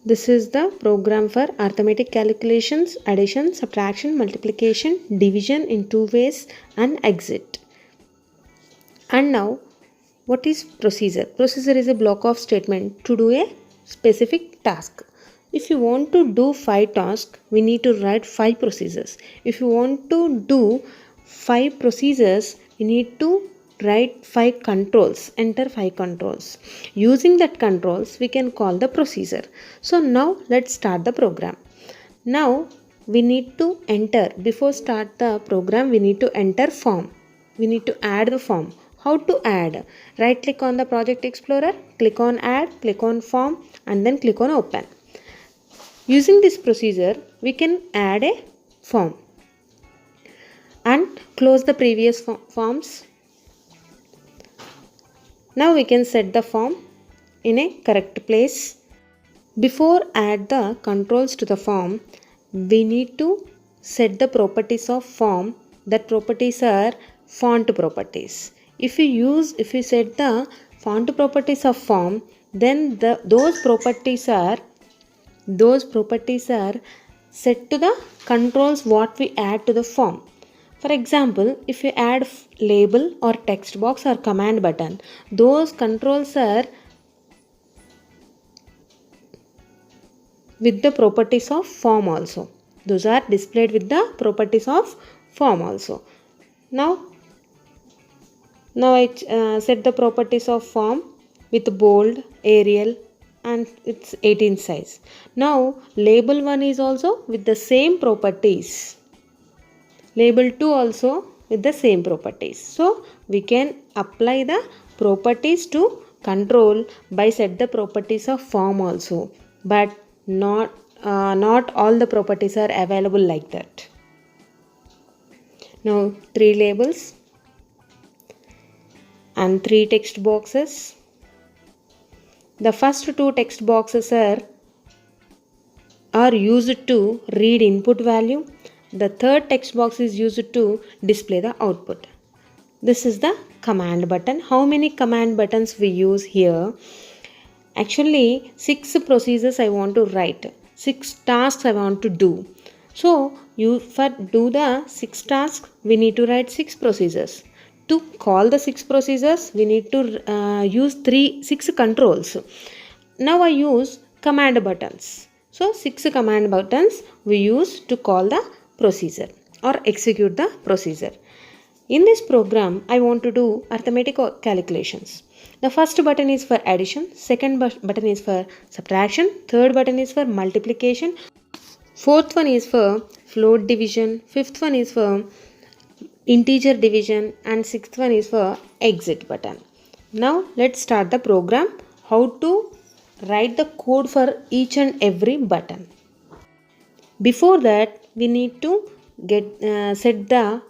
This is the program for arithmetic calculations, addition, subtraction, multiplication, division in two ways, and exit. And now, what is procedure? Procedure is a block of statement to do a specific task. If you want to do 5 tasks, we need to write 5 procedures. If you want to do 5 procedures, we need to write 5 controls, enter 5 controls. Using that controls, we can call the procedure. So now let's start the program. Now we need to enter, before start the program, we need to enter form. We need to add the form. How to add? Right click on the project explorer, click on add, click on form, and then click on open. Using this procedure, we can add a form and close the previous forms. Now we can set the form in a correct place. Before add the controls to the form, we need to set the properties of form. That properties are font properties. If you set the font properties of form, then those properties are set to the controls what we add to the form. For example, if you add label or text box or command button, those controls are with the properties of form also. Those are displayed with the properties of form also. Now I set the properties of form with bold, Arial, and it's 18 size. Now label 1 is also with the same properties. Label 2 also with the same properties. So we can apply the properties to control by set the properties of form also, but not all the properties are available like that. Now 3 labels and 3 text boxes. The first 2 text boxes are used to read input value. The third text box is used to display the output. This is the command button. How many command buttons we use here? Actually 6 procedures I want to write. 6 tasks I want to do. So for do the 6 tasks, we need to write 6 procedures. To call the 6 procedures, we need to use 6 controls. Now I use command buttons. So 6 command buttons we use to call the procedure or execute the procedure. In this program, I want to do arithmetic calculations. The first button is for addition, second button is for subtraction, third button is for multiplication, fourth one is for float division, fifth one is for integer division, and sixth one is for exit button. Now let's start the program. How to write the code for each and every button. Before that, we need to set this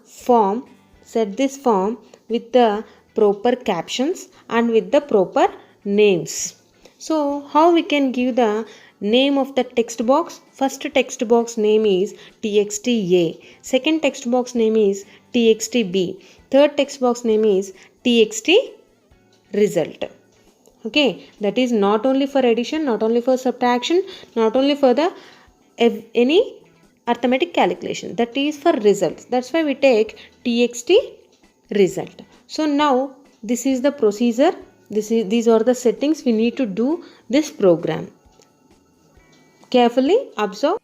form with the proper captions and with the proper names. So how we can give the name of the text box? First text box name is txt A. Second text box name is txt B. Third text box name is txt result. Okay, that is not only for addition, not only for subtraction, not only for the any arithmetic calculation, that is for results. That's why we take txt result. So now this is the procedure. These are the settings we need to do this program. Carefully observe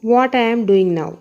what I am doing now.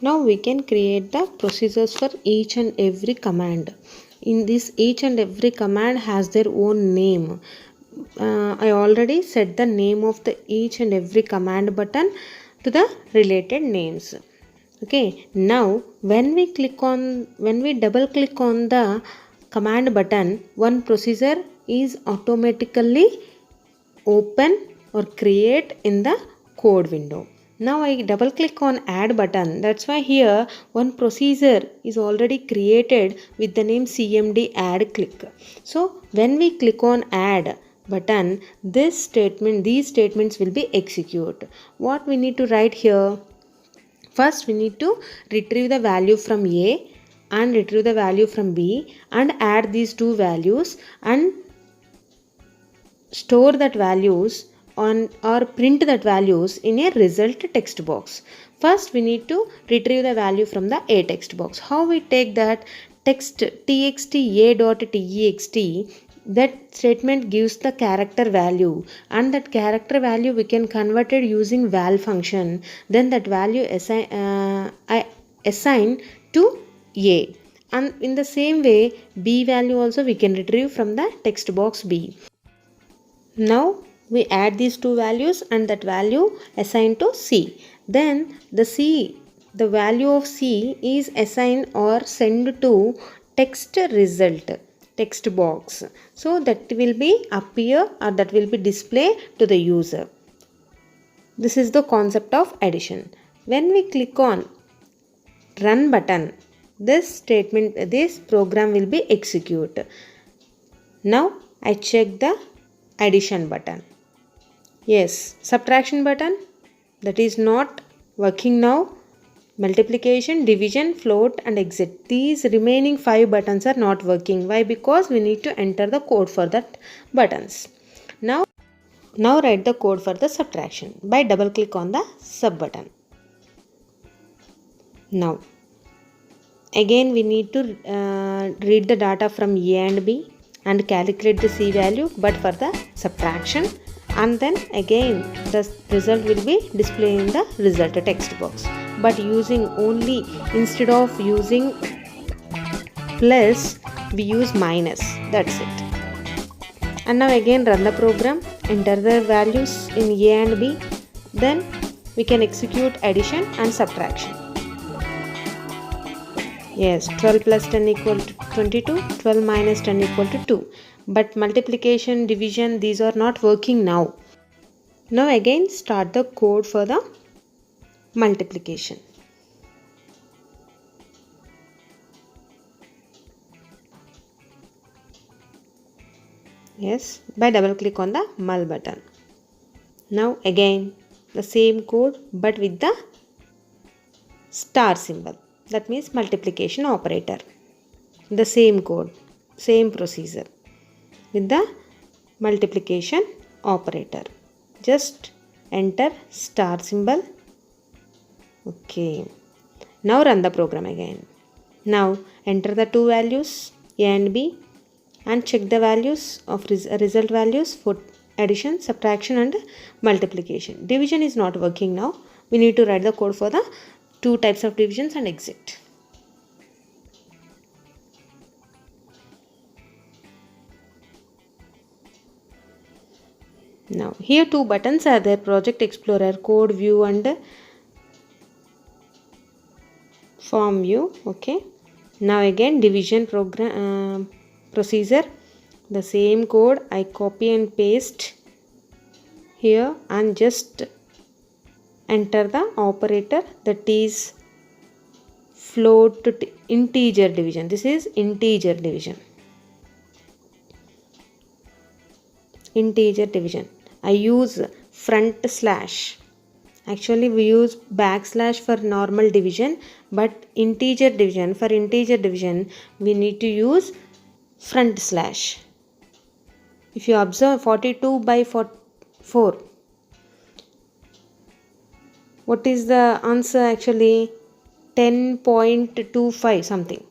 Now we can create the procedures for each and every command. In this, each and every command has their own name. I already set the name of the each and every command button to the related names. Okay, now when we double click on the command button, one procedure is automatically open or create in the code window. Now I double click on add button. That's why here one procedure is already created with the name cmd add click. So when we click on add button, these statements will be executed. What we need to write here? First we need to retrieve the value from A and retrieve the value from B and add these two values and store that values on or print that values in a result text box. First we need to retrieve the value from the A text box. How we take that? Text txt a.text, that statement gives the character value, and that character value we can convert it using val function. Then that value assign to A, and in the same way B value also we can retrieve from the text box B. Now we add these two values and that value assigned to C. Then the value of C is assigned or sent to text result text box. So that will be appear or that will be displayed to the user. This is the concept of addition. When we click on run button, this program will be executed. Now I check the addition button. Yes, subtraction button, that is not working now. Multiplication, division, float and exit. These remaining 5 buttons are not working. Why? Because we need to enter the code for that buttons. Now write the code for the subtraction by double click on the sub button. Now again we need to read the data from A and B and calculate the C value, but for the subtraction, and then again the result will be displayed in the result text box, but using only, instead of using plus we use minus. That's it. And now again run the program, enter the values in A and B, then we can execute addition and subtraction. Yes, 12 plus 10 equal to 22, 12 minus 10 equal to 2. But multiplication, division, these are not working now. Now again start the code for the multiplication. Yes, by double click on the mul button. Now again the same code but with the star symbol. That means multiplication operator. The same code, same procedure with the multiplication operator. Just enter star symbol. Okay. Now run the program again. Now enter the two values A and B and check the values of result values for addition, subtraction and multiplication. Division is not working now. We need to write the code for the two types of divisions and exit. Now here two buttons are there: Project Explorer, Code View and Form View. Okay. Now again division program procedure. The same code I copy and paste here and just enter the operator, that is float to integer division. This is integer division. Integer division. I use front slash. Actually we use backslash for normal division, but for integer division we need to use front slash. If you observe 42 by 4, what is the answer? Actually 10.25 something,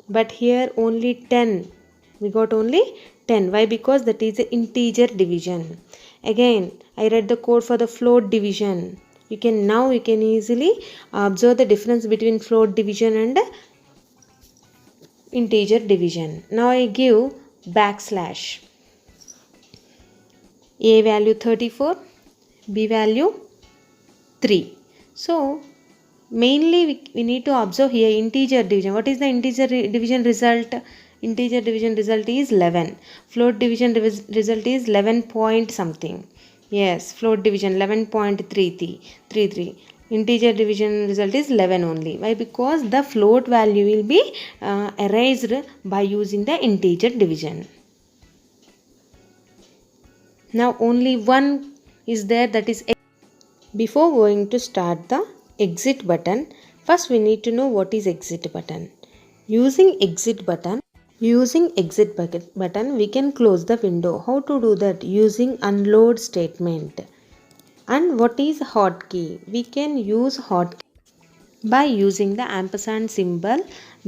but here only 10. We got only 10. Why? Because that is the integer division. Again I read the code for the float division. you can easily observe the difference between float division and integer division. Now I give backslash. A value 34, B value 3. So mainly we need to observe here integer division. What is the integer division result? Integer division result is 11. Float division result is 11 point something. Yes, float division 11.33. Integer division result is 11 only. Why? Because the float value will be erased by using the integer division. Now only one is there, that is X. Before going to start the exit button, first we need to know what is exit button. Using exit button we can close the window. How to do that? Using unload statement. And what is hotkey? We can use hotkey by using the ampersand symbol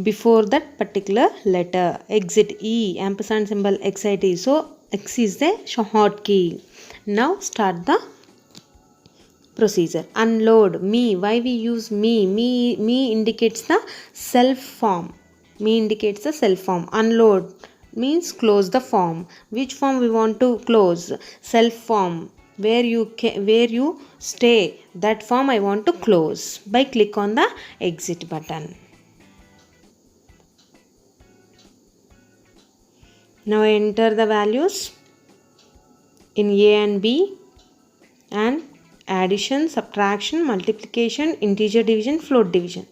before that particular letter. Exit E, ampersand symbol XIT. So X is the hotkey. Now start the procedure. Unload me. Why we use me? Me indicates the self form. Me indicates the self form. Unload means close the form. Which form we want to close? Self form. Where you stay, that form I want to close by click on the exit button. Now enter the values in A and B and addition, subtraction, multiplication, integer division, float division.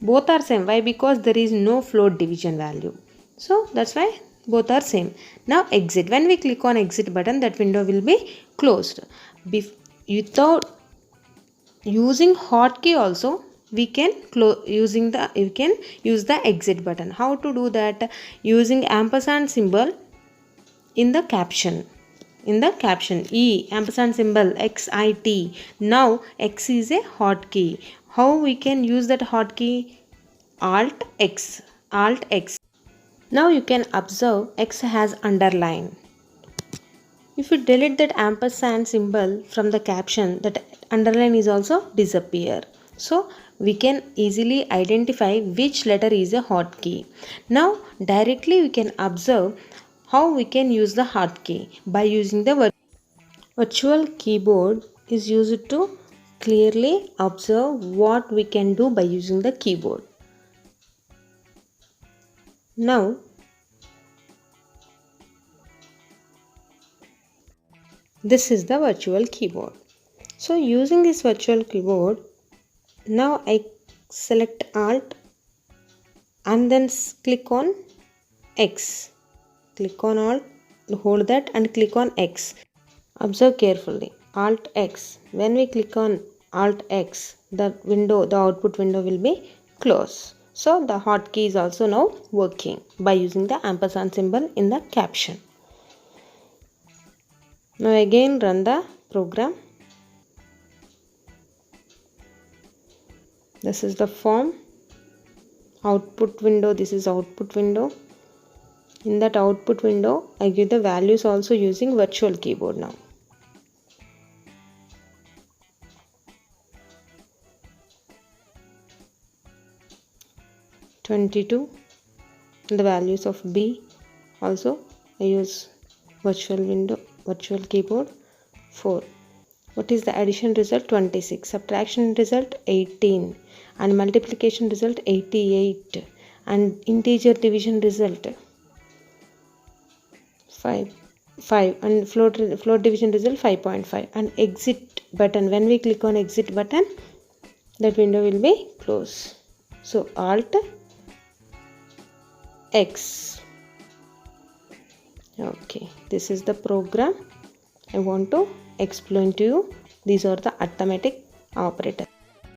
Both are same. Why? Because there is no float division value. So that's why both are same. Now exit. When we click on exit button, that window will be closed. Without using hotkey also, we can use the exit button. How to do that? Using ampersand symbol in the caption. E, ampersand symbol XIT. Now X is a hotkey. How we can use that hotkey? Alt X. Now you can observe X has underline. If you delete that ampersand symbol from the caption, that underline is also disappear. So we can easily identify which letter is a hotkey. Now directly we can observe how we can use the hotkey by using the virtual keyboard is used to clearly observe what we can do by using the keyboard. Now this is the virtual keyboard. So using this virtual keyboard, now I select Alt and then click on X. Click on Alt, hold that and click on X. Observe carefully. Alt X. When we click on Alt X, the output window will be closed. So the hotkey is also now working by using the ampersand symbol in the caption. Now again run the program. This is the form. Output window. This is output window. In that output window, I give the values also using virtual keyboard now. (22) the values of B also I use virtual keyboard. 4. What is the addition result? 26. Subtraction result 18 and multiplication result 88 and integer division result 5 and float division result 5.5 and exit button. When we click on exit button, that window will be closed. So Alt X. Okay, this is the program I want to explain to you. These are the arithmetic operators.